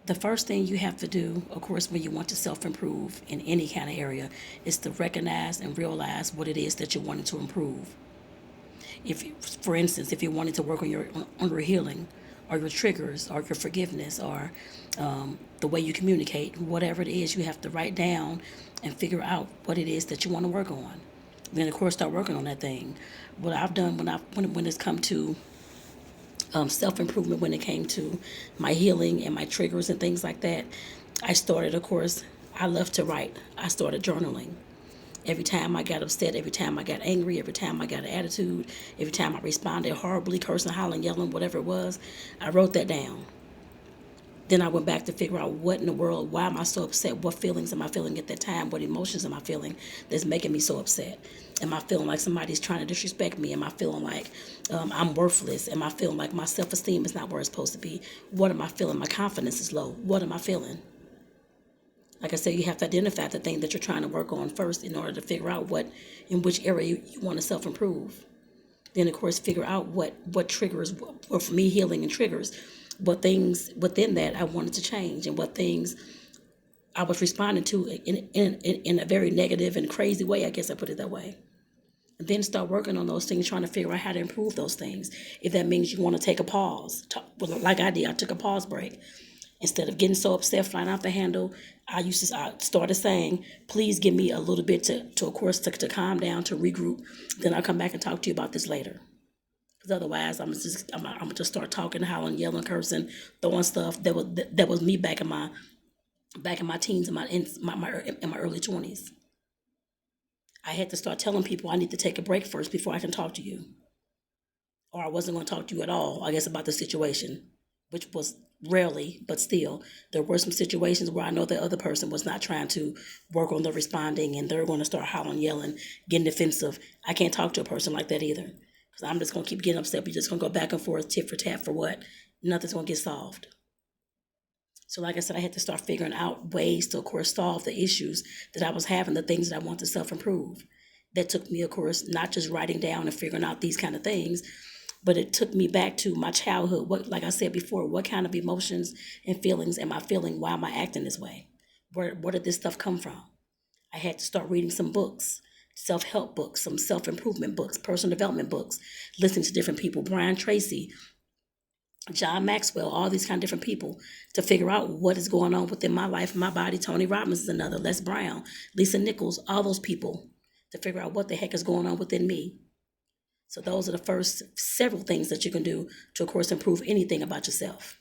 The first thing you have to do, of course, when you want to self-improve in any kind of area, is to recognize and realize what it is that you're wanting to improve. If, for instance, if you're wanting to work on your healing, or your triggers, or your forgiveness, or the way you communicate, whatever it is, you have to write down and figure out what it is that you want to work on. Then, of course, start working on that thing. What I've done when it's come to self improvement, when it came to my healing and my triggers and things like that, I started, of course, I love to write. I started journaling. Every time I got upset, every time I got angry, every time I got an attitude, every time I responded horribly, cursing, hollering, yelling, whatever it was, I wrote that down. Then I went back to figure out what in the world, why am I so upset? What feelings am I feeling at that time? What emotions am I feeling that's making me so upset? Am I feeling like somebody's trying to disrespect me? Am I feeling like I'm worthless? Am I feeling like my self-esteem is not where it's supposed to be? What am I feeling? My confidence is low. What am I feeling? Like I said, you have to identify the thing that you're trying to work on first in order to figure out in which area you want to self-improve. Then, of course, figure out what triggers, or for me, healing and triggers, what things within that I wanted to change, and what things I was responding to in a very negative and crazy way, I guess I put it that way. And then start working on those things, trying to figure out how to improve those things. If that means you want to take a pause, like I did, I took a pause break. Instead of getting so upset, flying off the handle, I started saying, please give me a little bit to of course, to calm down, to regroup. Then I'll come back and talk to you about this later. Because otherwise, I'm gonna just start talking, howling, yelling, cursing, throwing stuff. That was me back in my teens, in my early 20s. I had to start telling people I need to take a break first before I can talk to you, or I wasn't going to talk to you at all, I guess, about the situation, which was rarely, but still, there were some situations where I know the other person was not trying to work on the responding, and they're going to start howling, yelling, getting defensive. I can't talk to a person like that either, because I'm just going to keep getting upset. We're just going to go back and forth, tit for tat, for what? Nothing's going to get solved. So like I said, I had to start figuring out ways to, of course, solve the issues that I was having, the things that I want to self-improve. That took me, of course, not just writing down and figuring out these kind of things, but it took me back to my childhood. Like I said before, what kind of emotions and feelings am I feeling? Why am I acting this way? Where did this stuff come from? I had to start reading some books, self-help books, some self-improvement books, personal development books, listening to different people, Brian Tracy, John Maxwell, all these kind of different people, to figure out what is going on within my life, my body. Tony Robbins is another, Les Brown, Lisa Nichols, all those people, to figure out what the heck is going on within me. So those are the first several things that you can do to, of course, improve anything about yourself.